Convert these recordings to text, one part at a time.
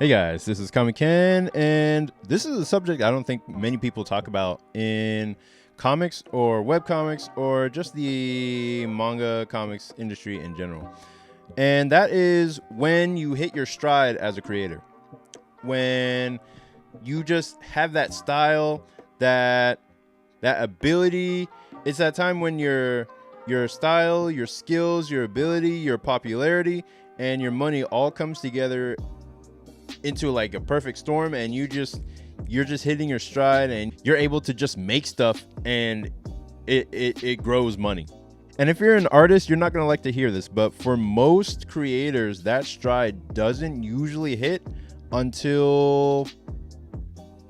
Hey guys, this is Comic Ken, and this is a subject I don't think many people talk about in comics or web comics or just the manga comics industry in general. And that is when you hit your stride as a creator. When you just have that style, that ability. It's that time when your style, your skills, your ability, your popularity, and your money all comes together into like a perfect storm, and you're just hitting your stride, and you're able to just make stuff, and it grows money. And if you're an artist, you're not going to like to hear this, but for most creators, that stride doesn't usually hit until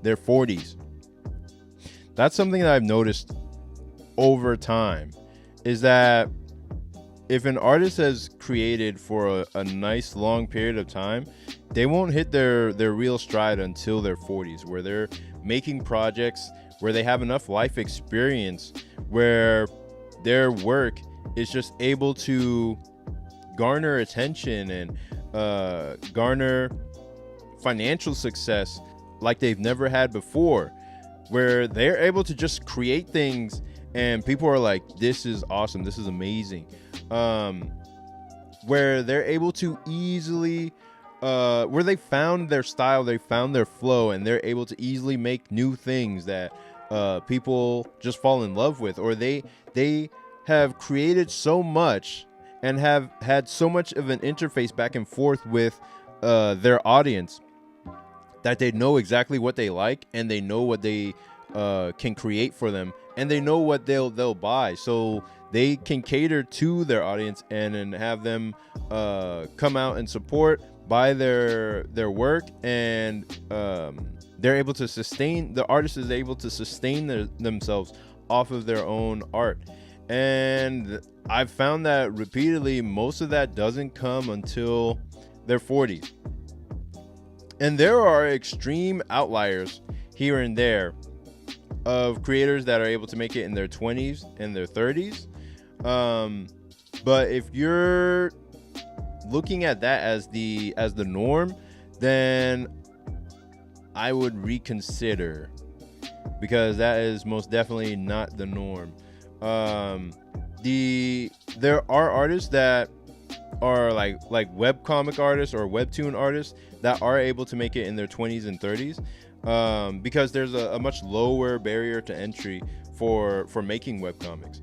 their 40s. That's something that I've noticed over time, is that if an artist has created for a nice long period of time, they won't hit their real stride until their 40s, where they're making projects, where they have enough life experience, where their work is just able to garner attention and garner financial success like they've never had before, where they're able to just create things and people are like, this is awesome, this is amazing. Where they're able to easily where they found their style, they found their flow, and they're able to easily make new things that people just fall in love with, or they have created so much and have had so much of an interface back and forth with their audience, that they know exactly what they like, and they know what they can create for them, and they know what they'll buy, so they can cater to their audience and have them come out and support, buy their work, and they're able to sustain, the artist is able to sustain themselves off of their own art. And I've found that repeatedly, most of that doesn't come until their 40s. And there are extreme outliers here and there of creators that are able to make it in their 20s and their 30s. But if you're looking at that as the norm, then I would reconsider, because that is most definitely not the norm. There are artists that are like webcomic artists or webtoon artists that are able to make it in their 20s and 30s, because there's a much lower barrier to entry for making webcomics.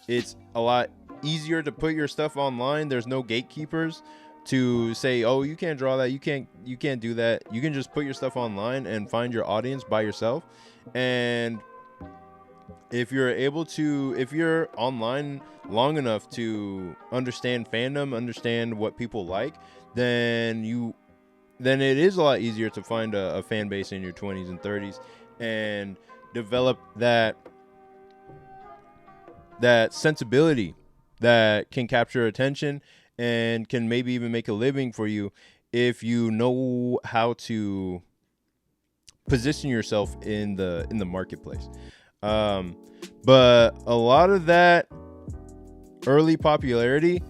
It's a lot easier to put your stuff online. There's no gatekeepers to say, oh, you can't draw that, you can't do that. You can just put your stuff online and find your audience by yourself. And if you're online long enough to understand fandom, understand what people like, then it is a lot easier to find a fan base in your 20s and 30s and develop that sensibility that can capture attention and can maybe even make a living for you, if you know how to position yourself in the marketplace. But a lot of that early popularity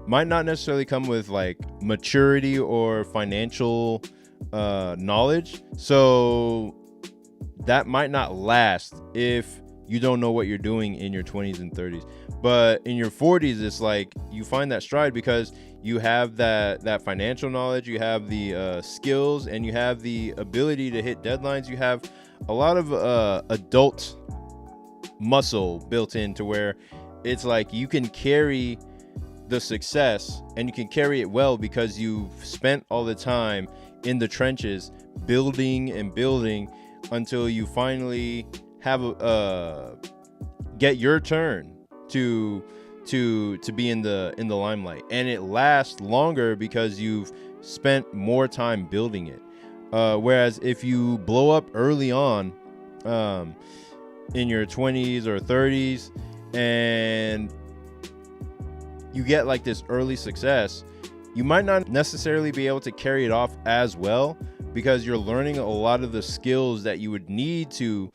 might not necessarily come with like maturity or financial knowledge, so that might not last if you don't know what you're doing in your 20s and 30s. But in your 40s, it's like you find that stride because you have that financial knowledge, you have the skills, and you have the ability to hit deadlines. You have a lot of adult muscle built in, to where it's like you can carry the success, and you can carry it well because you've spent all the time in the trenches building and building until you finally have get your turn to be in the limelight, and it lasts longer because you've spent more time building it. Whereas if you blow up early on, in your 20s or 30s, and you get like this early success, you might not necessarily be able to carry it off as well, because you're learning a lot of the skills that you would need to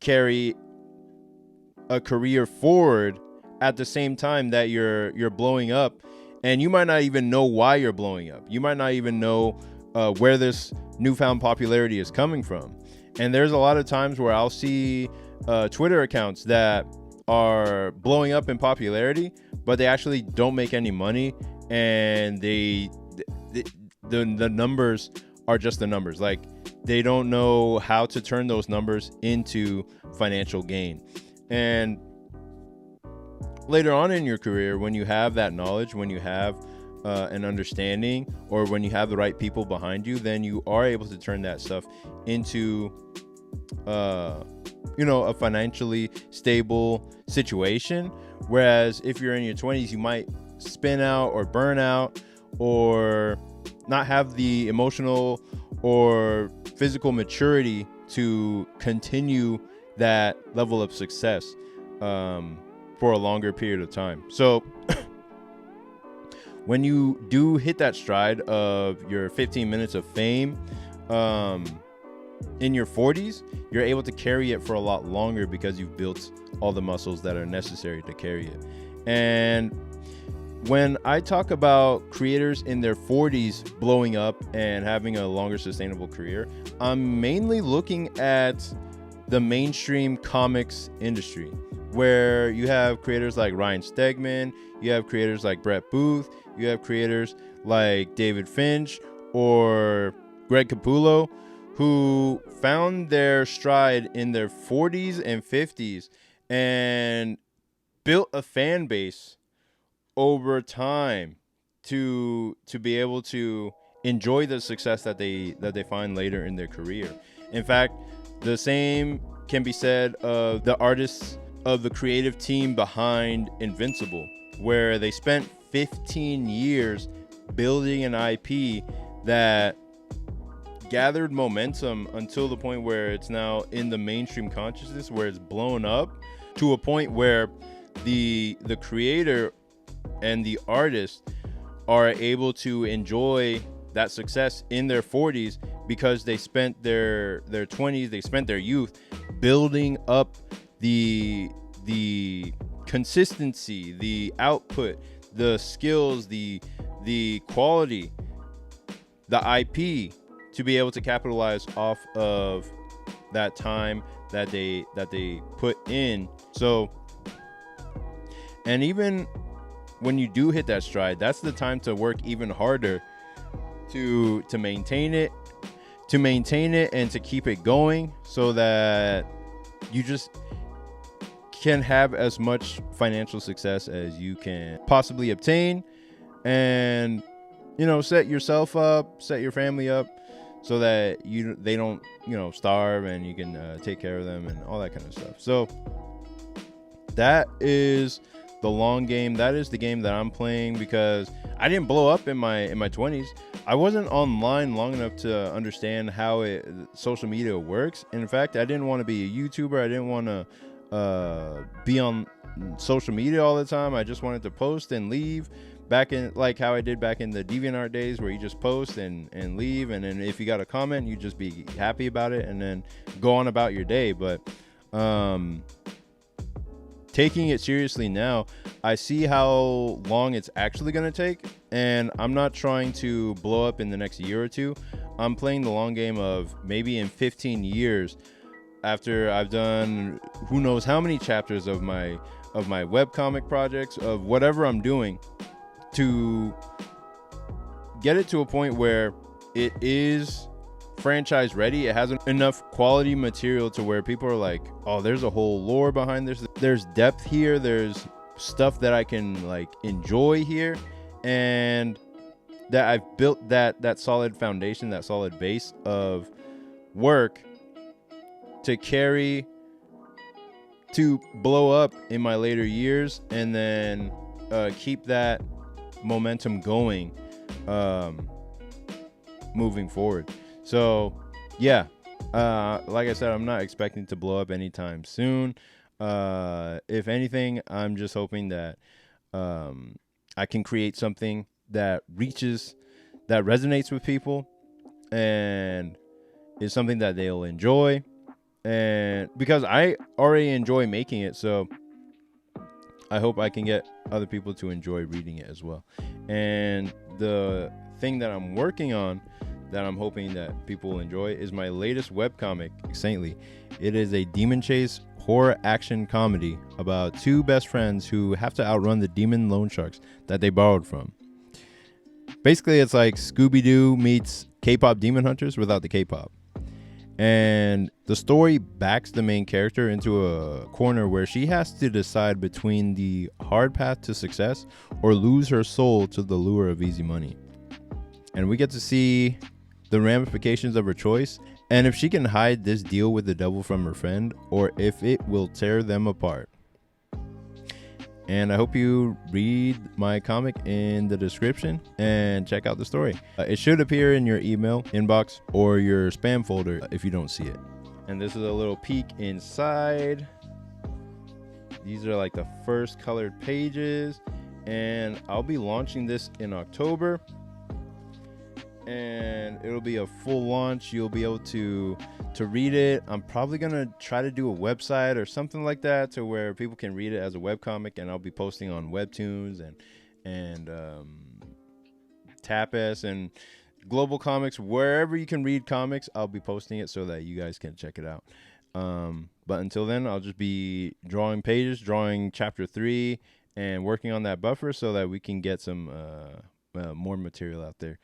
carry a career forward at the same time that you're blowing up And you might not even know why you're blowing up. You might not even know where this newfound popularity is coming from. And there's a lot of times where I'll see Twitter accounts that are blowing up in popularity, but they actually don't make any money, and the numbers are just the numbers. Like, they don't know how to turn those numbers into financial gain. And later on in your career, when you have that knowledge, when you have an understanding, or when you have the right people behind you, then you are able to turn that stuff into a financially stable situation. Whereas if you're in your 20s, you might spin out or burn out, or not have the emotional or physical maturity to continue that level of success for a longer period of time. So when you do hit that stride of your 15 minutes of fame in your 40s, you're able to carry it for a lot longer because you've built all the muscles that are necessary to carry it. And when I talk about creators in their 40s blowing up and having a longer sustainable career, I'm mainly looking at the mainstream comics industry, where you have creators like Ryan Stegman, you have creators like Brett Booth, you have creators like David Finch or Greg Capullo, who found their stride in their 40s and 50s and built a fan base over time to be able to enjoy the success that they find later in their career. In fact, the same can be said of the artists of the creative team behind Invincible, where they spent 15 years building an IP that gathered momentum until the point where it's now in the mainstream consciousness, where it's blown up to a point where the creator and the artist are able to enjoy that success in their 40s because they spent their 20s, they spent their youth building up the consistency, the output, the skills, the quality, the IP, to be able to capitalize off of that time that they put in. So, and even when you do hit that stride, that's the time to work even harder to maintain it and to keep it going, so that you just can have as much financial success as you can possibly obtain, and set yourself up, set your family up, so that they don't starve, and you can take care of them and all that kind of stuff. So that is the long game. That is the game that I'm playing, because I didn't blow up in my 20s. I wasn't online long enough to understand how social media works. And in fact, I didn't want to be a YouTuber. I didn't want to be on social media all the time. I just wanted to post and leave, back in like how I did back in the DeviantArt days, where you just post and leave, and then if you got a comment, you just be happy about it and then go on about your day. But taking it seriously now, I see how long it's actually going to take, and I'm not trying to blow up in the next year or two. I'm playing the long game of maybe in 15 years, after I've done who knows how many chapters of my webcomic projects, of whatever I'm doing, to get it to a point where it is franchise ready. It has enough quality material to where people are like, oh, there's a whole lore behind this, there's depth here, there's stuff that I can like enjoy here, and that I've built that solid foundation, that solid base of work to carry to blow up in my later years, and then keep that momentum going moving forward. So yeah, like I said, I'm not expecting to blow up anytime soon. If anything, I'm just hoping that I can create something that resonates with people, and is something that they'll enjoy. And because I already enjoy making it, so I hope I can get other people to enjoy reading it as well. And the thing that I'm working on that I'm hoping that people will enjoy is my latest webcomic, Saintly. It is a demon chase horror action comedy about two best friends who have to outrun the demon loan sharks that they borrowed from. Basically, it's like Scooby-Doo meets K-pop Demon Hunters without the K-pop. And the story backs the main character into a corner where she has to decide between the hard path to success or lose her soul to the lure of easy money. And we get to see the ramifications of her choice and if she can hide this deal with the devil from her friend or if it will tear them apart. And I hope you read my comic in the description and check out the story. It should appear in your email inbox or your spam folder if you don't see it. And this is a little peek inside. These are like the first colored pages. And I'll be launching this in October. And it'll be a full launch. You'll be able to read it. I'm probably gonna try to do a website or something like that to where people can read it as a webcomic, and I'll be posting on Webtoons and Tapas and Global Comics, wherever you can read comics. I'll be posting it so that you guys can check it out. But until then, I'll just be drawing pages, drawing chapter 3, and working on that buffer so that we can get some more material out there.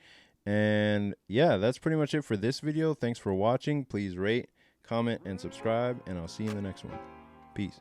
And yeah, that's pretty much it for this video. Thanks for watching. Please rate, comment, and subscribe, and I'll see you in the next one. Peace.